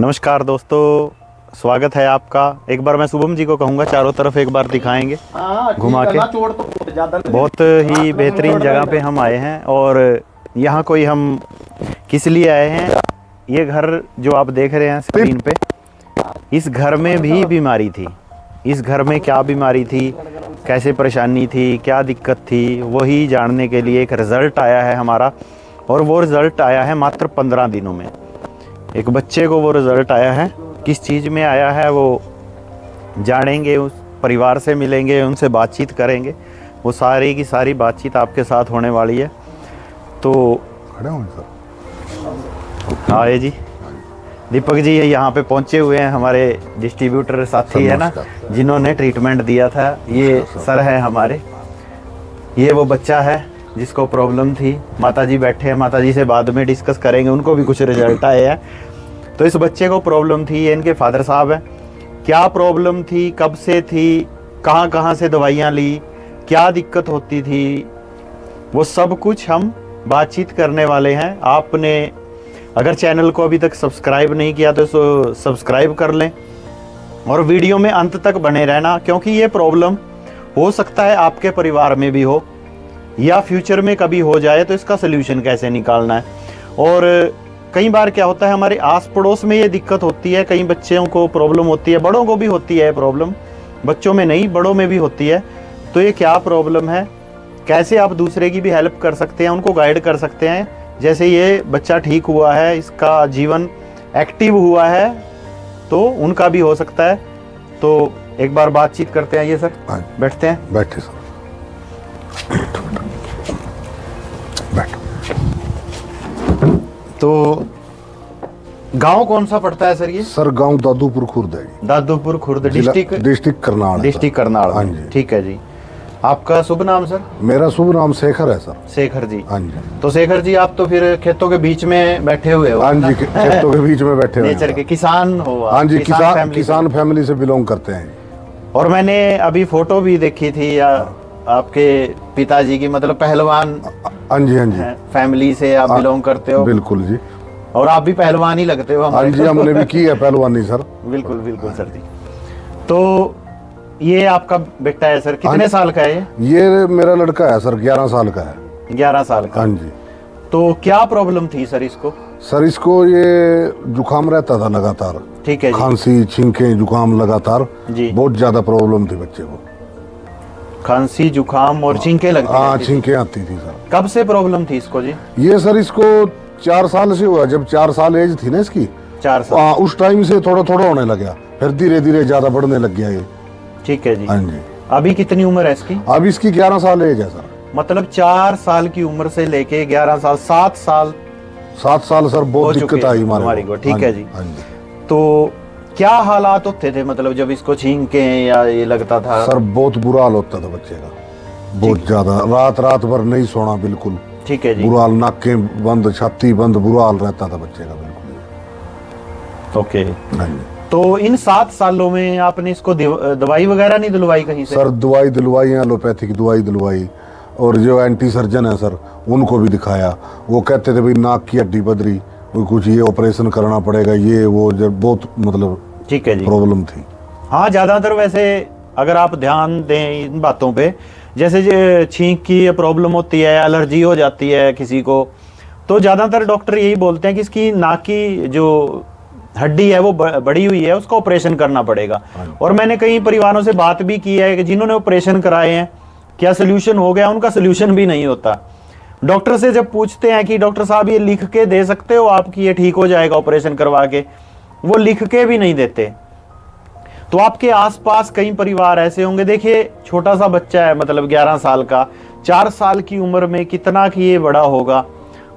नमस्कार दोस्तों, स्वागत है आपका। एक बार मैं शुभम जी को कहूँगा चारों तरफ एक बार दिखाएंगे घुमा के। बहुत ही बेहतरीन जगह पे हम आए हैं और यहाँ कोई हम किस लिए आए हैं, ये घर जो आप देख रहे हैं स्क्रीन पे, इस घर में भी बीमारी थी। इस घर में क्या बीमारी थी, कैसे परेशानी थी, क्या दिक्कत थी, वही जानने के लिए एक रिज़ल्ट आया है हमारा। और वो रिज़ल्ट आया है मात्र 15 दिनों में। एक बच्चे को वो रिज़ल्ट आया है, किस चीज़ में आया है वो जानेंगे, उस परिवार से मिलेंगे, उनसे बातचीत करेंगे। वो सारी की सारी बातचीत आपके साथ होने वाली है। तो खड़े होंगे सर। हाँ जी, दीपक जी यहाँ पे पहुँचे हुए हैं, हमारे डिस्ट्रीब्यूटर साथी है ना, जिन्होंने ट्रीटमेंट दिया था। ये सर है हमारे, ये वो बच्चा है जिसको प्रॉब्लम थी। माता जी बैठे हैं, माता जी से बाद में डिस्कस करेंगे, उनको भी कुछ रिजल्ट आए हैं। तो इस बच्चे को प्रॉब्लम थी, ये इनके फादर साहब हैं। क्या प्रॉब्लम थी, कब से थी, कहाँ कहाँ से दवाइयाँ ली, क्या दिक्कत होती थी, वो सब कुछ हम बातचीत करने वाले हैं। आपने अगर चैनल को अभी तक सब्सक्राइब नहीं किया तो सब्सक्राइब कर लें और वीडियो में अंत तक बने रहना, क्योंकि ये प्रॉब्लम हो सकता है आपके परिवार में भी हो या फ्यूचर में कभी हो जाए, तो इसका सलूशन कैसे निकालना है। और कई बार क्या होता है, हमारे आस पड़ोस में ये दिक्कत होती है, कई बच्चों को प्रॉब्लम होती है, बड़ों को भी होती है प्रॉब्लम, बच्चों में नहीं बड़ों में भी होती है। तो ये क्या प्रॉब्लम है, कैसे आप दूसरे की भी हेल्प कर सकते हैं, उनको गाइड कर सकते हैं। जैसे ये बच्चा ठीक हुआ है, इसका जीवन एक्टिव हुआ है, तो उनका भी हो सकता है। तो एक बार बातचीत करते हैं। ये सर बैठते हैं। बैठे सर, बैठो। तो गांव कौन सा पड़ता है सर ये? सर गांव दादूपुर खुर्द है जी। दादूपुर खुर्द, डिस्ट्रिक्ट करनाल। डिस्ट्रिक्ट करनाल। हाँ जी। ठीक है जी। आपका शुभ नाम सर? मेरा शुभ नाम शेखर है सर। शेखर जी। हाँ जी। तो शेखर जी, आप तो फिर खेतों के बीच में बैठे हुए हो। हाँ जी, खेतों के बीच में बैठे हुए नेचर के किसान हो आप? हाँ जी, किसान फैमिली से बिलोंग करते हैं। और मैंने अभी फोटो भी देखी थी या आपके पिताजी की, मतलब पहलवान। हाँ जी, हाँ जी, फैमिली से आप बिलोंग करते हो? बिल्कुल जी। और आप भी पहलवान ही लगते हो। हाँ जी, हमने भी की है पहलवानी सर। बिल्कुल बिल्कुल सर जी। तो ये आपका बेटा है सर, कितने साल का है ये? मेरा लड़का है सर, 11 साल का है। 11 साल का। हाँ जी। तो क्या प्रॉब्लम थी सर इसको? सर इसको ये जुकाम रहता था लगातार। ठीक है जी। खांसी, छींके, जुकाम लगातार जी। बहुत ज्यादा प्रॉब्लम थी बच्चे को। खांसी, जुकाम और छींके लगती? हाँ, छींके आती थी सर। कब से प्रॉब्लम थी इसको जी? ये सर इसको 4 साल से हुआ, जब 4 साल एज थी ना इसकी। 4 साल? हाँ, उस टाइम से थोड़ा थोड़ा होने लगा, फिर धीरे धीरे ज्यादा बढ़ने लग गया ये। ठीक है जी। हाँ जी। अभी कितनी उम्र है इसकी? अब इसकी 11 साल एज है सर। मतलब 4 साल की उम्र से लेके 11 साल, 7 साल। 7 साल सर, बहुत दिक्कत आई हमारे को। ठीक है जी। हाँ जी। तो क्या हालात होते थे, मतलब जब इसको छींके या ये लगता था? सर बहुत बुरा हाल होता था बच्चे का, बहुत ज्यादा। रात भर नहीं सोना बिल्कुल। ठीक है जी। बुरा हाल, नाकें बंद, छाती बंद, बुरा हाल रहता था बच्चे का बिल्कुल। ओके। हाँ जी। तो इन 7 सालों में आपने इसको दवाई वगैरह नहीं दिलवाई कहीं से? सर दवाई दिलवाई है, एलोपैथिक दवाई दिलवाई, और जो एंटी सर्जन है सर उनको भी दिखाया। वो कहते थे भाई नाक की हड्डी पधरी, कुछ ये ऑपरेशन करना पड़ेगा, ये वो, जब बहुत मतलब ठीक है जी, प्रॉब्लम थी। हाँ, ज़्यादातर वैसे अगर आप ध्यान दें इन बातों पे, जैसे छींक की प्रॉब्लम होती है, एलर्जी हो जाती है किसी को, तो ज़्यादातर डॉक्टर यही बोलते हैं कि इसकी नाक की जो हड्डी है वो बड़ी हुई है, उसका ऑपरेशन करना पड़ेगा। और मैंने कई परिवारों से बात भी की है कि जिन्होंने ऑपरेशन कराए हैं, क्या सोल्यूशन हो गया? उनका सोल्यूशन भी नहीं होता। डॉक्टर से जब पूछते हैं कि डॉक्टर साहब ये लिख के दे सकते हो आप कि ये ठीक हो जाएगा ऑपरेशन करवा के, वो लिख के भी नहीं देते। तो आपके आसपास कई परिवार ऐसे होंगे। देखिए, छोटा सा बच्चा है, मतलब 11 साल का, 4 साल की उम्र में कितना कि ये बड़ा होगा।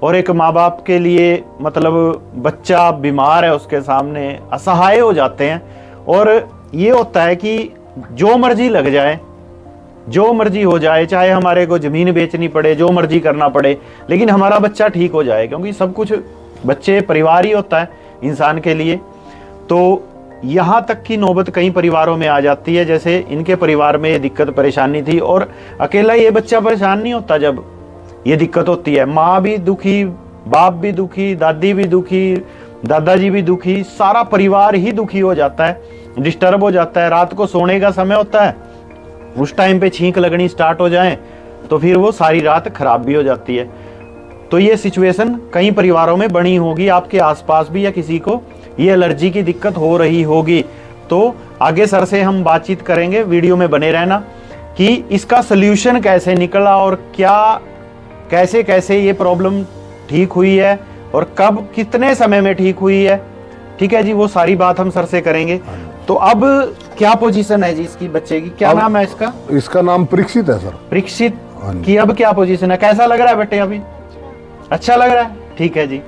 और एक माँ बाप के लिए, मतलब बच्चा बीमार है, उसके सामने असहाय हो जाते हैं। और ये होता है कि जो मर्जी लग जाए, जो मर्जी हो जाए, चाहे हमारे को ज़मीन बेचनी पड़े, जो मर्जी करना पड़े, लेकिन हमारा बच्चा ठीक हो जाए, क्योंकि सब कुछ बच्चे परिवार ही होता है इंसान के लिए। तो यहाँ तक की नौबत कई परिवारों में आ जाती है, जैसे इनके परिवार में ये दिक्कत परेशानी थी। और अकेला ये बच्चा परेशान नहीं होता जब ये दिक्कत होती है, माँ भी दुखी, बाप भी दुखी, दादी भी दुखी, दादाजी भी दुखी, सारा परिवार ही दुखी हो जाता है, डिस्टर्ब हो जाता है। रात को सोने का समय होता है, उस टाइम पे छींक लगनी स्टार्ट हो जाए तो फिर वो सारी रात खराब भी हो जाती है। तो ये सिचुएशन कई परिवारों में बनी होगी, आपके आसपास भी या किसी को ये एलर्जी की दिक्कत हो रही होगी। तो आगे सर से हम बातचीत करेंगे, वीडियो में बने रहना कि इसका सल्यूशन कैसे निकला और क्या कैसे कैसे ये प्रॉब्लम ठीक हुई है और कब कितने समय में ठीक हुई है। ठीक है जी, वो सारी बात हम सर से करेंगे। तो अब क्या पोजीशन है जी इसकी बच्चे की, क्या नाम है इसका? इसका नाम परीक्षित है सर। परीक्षित की अब क्या पोजीशन है, कैसा लग रहा है बेटे? अभी अच्छा लग रहा है, ठीक है जी।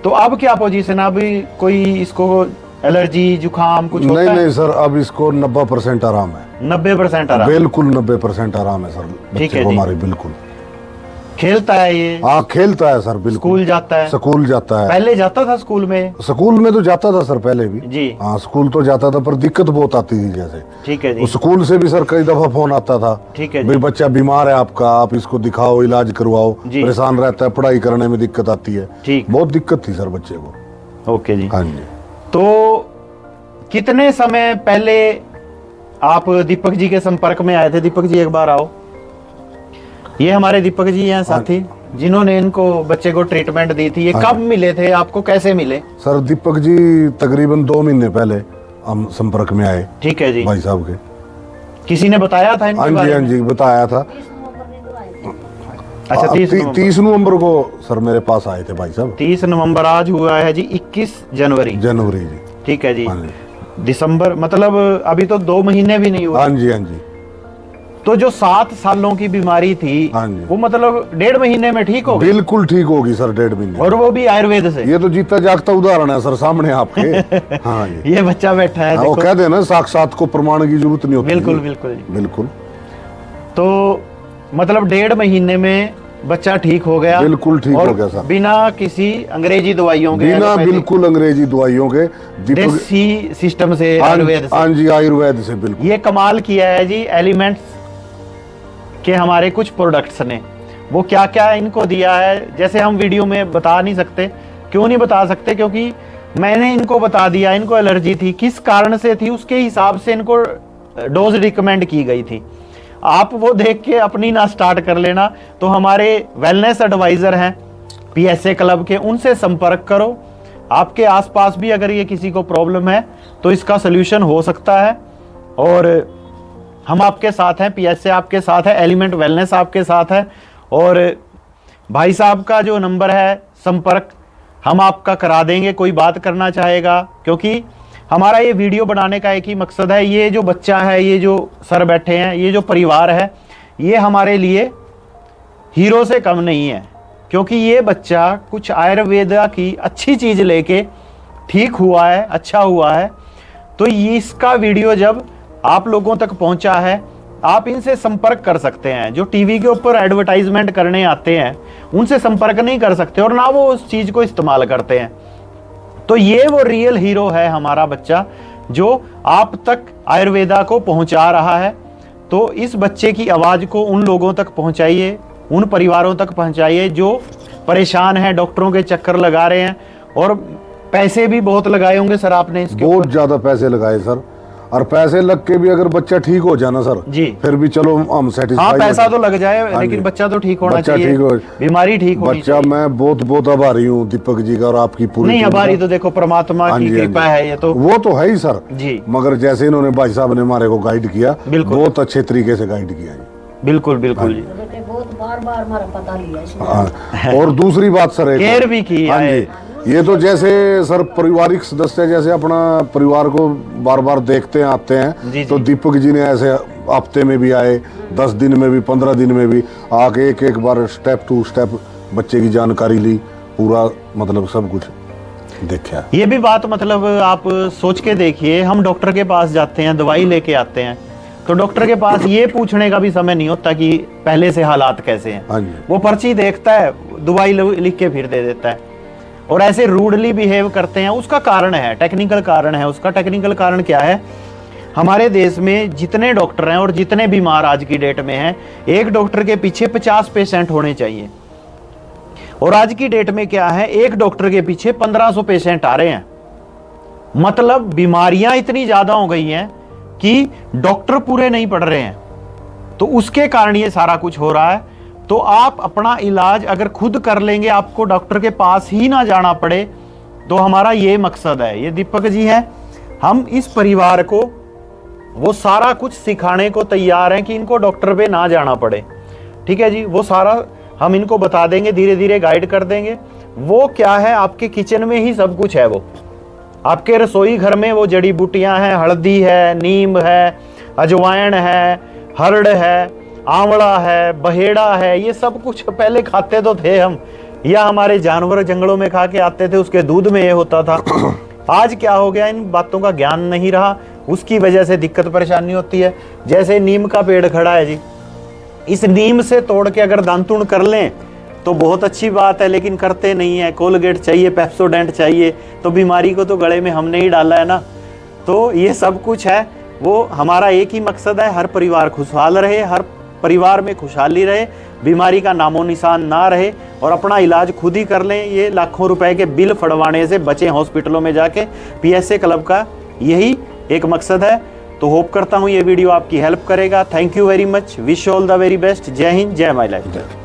तो अब क्या पोजीशन है? अभी कोई इसको एलर्जी जुकाम कुछ होता है? नहीं सर, अब इसको 90% आराम है। 90% आराम? बिल्कुल 90% आराम है सर बच्चे को हमारे। बिल्कुल खेलता है ये? हाँ खेलता है सर, बिल्कुल। स्कूल जाता है? स्कूल जाता है। पहले जाता था स्कूल में? स्कूल में तो जाता था सर पहले भी जी। हाँ स्कूल तो जाता था, पर दिक्कत बहुत आती थी जैसे। ठीक है जी। स्कूल से भी सर कई दफा फोन आता था, ठीक है भाई बच्चा बीमार है आपका, आप इसको दिखाओ, इलाज करवाओ, जी। परेशान रहता है, पढ़ाई करने में दिक्कत आती है। ठीक, बहुत दिक्कत थी सर बच्चे को। ओके जी। हाँ जी। तो कितने समय पहले आप दीपक जी के संपर्क में आए थे? दीपक जी एक बार आओ। ये हमारे दीपक जी हैं साथी, जिन्होंने इनको बच्चे को ट्रीटमेंट दी थी। ये कब मिले थे आपको, कैसे मिले? सर दीपक जी तकरीबन 2 महीने पहले हम संपर्क में आए। ठीक है जी। भाई साहब के किसी ने बताया था इनके बारे में? हाँ जी बताया था। अच्छा 30 नवंबर को सर मेरे पास आए थे भाई साहब। 30 नवंबर, आज हुआ है जी 21 जनवरी जी। ठीक है जी। हाँ जी। दिसंबर मतलब अभी तो 2 महीने भी नहीं हुए। हाँ जी। तो जो 7 सालों की बीमारी थी, हाँ जी, वो मतलब 1.5 महीने में ठीक हो गई? बिल्कुल ठीक होगी सर 1.5 महीने, और वो भी आयुर्वेद से। ये तो जीता जागता उदाहरण है सर सामने आपके। हाँ ये बच्चा बैठा है, वो कहते हैं ना साक्षात को प्रमाण की जरूरत नहीं होती। बिल्कुल बिल्कुल बिल्कुल। तो मतलब 1.5 महीने में बच्चा ठीक हो गया? बिल्कुल ठीक हो गया सर, बिना किसी अंग्रेजी दवाइयों के? बिना बिल्कुल अंग्रेजी दवाइयों के, देसी सिस्टम से, आयुर्वेद से। हाँ जी आयुर्वेद से। बिल्कुल ये कमाल किया है जी एलिमेंट्स के हमारे कुछ प्रोडक्ट्स ने। वो क्या क्या इनको दिया है, जैसे हम वीडियो में बता नहीं सकते। क्यों नहीं बता सकते? क्योंकि मैंने इनको बता दिया, इनको एलर्जी थी, किस कारण से थी, उसके हिसाब से इनको डोज रिकमेंड की गई थी। आप वो देख के अपनी ना स्टार्ट कर लेना। तो हमारे वेलनेस एडवाइजर हैं PSA क्लब के, उनसे संपर्क करो। आपके आसपास भी अगर ये किसी को प्रॉब्लम है तो इसका सोल्यूशन हो सकता है, और हम आपके साथ हैं, PSA आपके साथ है, एलिमेंट वेलनेस आपके साथ है। और भाई साहब का जो नंबर है संपर्क हम आपका करा देंगे, कोई बात करना चाहेगा, क्योंकि हमारा ये वीडियो बनाने का एक ही मकसद है। ये जो बच्चा है, ये जो सर बैठे हैं, ये जो परिवार है, ये हमारे लिए हीरो से कम नहीं है, क्योंकि ये बच्चा कुछ आयुर्वेद की अच्छी चीज लेके ठीक हुआ है, अच्छा हुआ है। तो इसका वीडियो जब आप लोगों तक पहुंचा है, आप इनसे संपर्क कर सकते हैं। जो टीवी के ऊपर एडवर्टाइजमेंट करने आते हैं उनसे संपर्क नहीं कर सकते, और ना वो उस चीज को इस्तेमाल करते हैं। तो ये वो रियल हीरो है हमारा बच्चा, जो आप तक आयुर्वेदा को पहुंचा रहा है। तो इस बच्चे की आवाज को उन लोगों तक पहुंचाइए, उन परिवारों तक पहुंचाइए जो परेशान हैं, डॉक्टरों के चक्कर लगा रहे हैं, और पैसे भी बहुत लगाए होंगे सर आपने इसके? बहुत ज्यादा पैसे लगाए सर, और पैसे लग के भी अगर बच्चा ठीक हो जाना सर जी, फिर भी चलो हम सेटिस्फाई। हाँ पैसा तो लग जाए, लेकिन बच्चा तो ठीक होना चाहिए, ठीक हो, बीमारी ठीक होनी बच्चा। मैं बहुत आभारी हूँ दीपक जी का और आपकी पूरी। नहीं आभारी तो देखो परमात्मा की कृपा है, ये तो वो तो है ही सर जी। मगर जैसे इन्होंने भाई साहब ने हमारे को गाइड किया, बहुत अच्छे तरीके से गाइड किया जी। बिल्कुल बिल्कुल जी, बहुत बार हमारा पता लिया। और दूसरी बात सर, केयर भी की है। ये तो जैसे सर पारिवारिक सदस्य जैसे अपना परिवार को बार बार देखते हैं, आते हैं, तो दीपक जी ने ऐसे हफ्ते में भी आए, 10 दिन में भी, 15 दिन में भी आके एक बार स्टेप टू स्टेप बच्चे की जानकारी ली, पूरा मतलब सब कुछ देखा। ये भी बात मतलब आप सोच के देखिए, हम डॉक्टर के पास जाते हैं, दवाई लेके आते हैं, तो डॉक्टर के पास ये पूछने का भी समय नहीं होता कि पहले से हालात कैसे हैं। वो पर्ची देखता है, दवाई लिख के फिर दे देता है, और ऐसे रूडली बिहेव करते हैं। उसका कारण है, टेक्निकल कारण है उसका। टेक्निकल कारण क्या है? हमारे देश में जितने डॉक्टर हैं और जितने बीमार आज की डेट में हैं, एक डॉक्टर के पीछे 50 पेशेंट होने चाहिए, और आज की डेट में क्या है, एक डॉक्टर के पीछे 1500 पेशेंट आ रहे हैं। मतलब बीमारियां इतनी ज्यादा हो गई हैं कि डॉक्टर पूरे नहीं पड़ रहे हैं। तो उसके कारण ये सारा कुछ हो रहा है। तो आप अपना इलाज अगर खुद कर लेंगे, आपको डॉक्टर के पास ही ना जाना पड़े, तो हमारा ये मकसद है। ये दीपक जी हैं, हम इस परिवार को वो सारा कुछ सिखाने को तैयार हैं कि इनको डॉक्टर पे ना जाना पड़े। ठीक है जी, वो सारा हम इनको बता देंगे, धीरे धीरे गाइड कर देंगे। वो क्या है, आपके किचन में ही सब कुछ है। वो आपके रसोई घर में वो जड़ी बूटियां हैं, हल्दी है, नीम है, अजवाइन है, हर्ड है, आंवला है, बहेड़ा है, ये सब कुछ पहले खाते तो थे हम, या हमारे जानवर जंगलों में खा के आते थे, उसके दूध में ये होता था। आज क्या हो गया, इन बातों का ज्ञान नहीं रहा, उसकी वजह से दिक्कत परेशानी होती है। जैसे नीम का पेड़ खड़ा है जी, इस नीम से तोड़ के अगर दांतुन कर लें तो बहुत अच्छी बात है, लेकिन करते नहीं है। कोलगेट चाहिए, पेप्सोडेंट चाहिए, तो बीमारी को तो गले में हमने ही डाला है ना। तो ये सब कुछ है, वो हमारा एक ही मकसद है, हर परिवार खुशहाल रहे, हर परिवार में खुशहाली रहे, बीमारी का नामो निशान ना रहे, और अपना इलाज खुद ही कर लें। ये लाखों रुपए के बिल फड़वाने से बचें हॉस्पिटलों में जाके। PSA क्लब का यही एक मकसद है। तो होप करता हूँ ये वीडियो आपकी हेल्प करेगा। Thank you very much, wish all the very best. जय हिंद, जय माई लाइफ।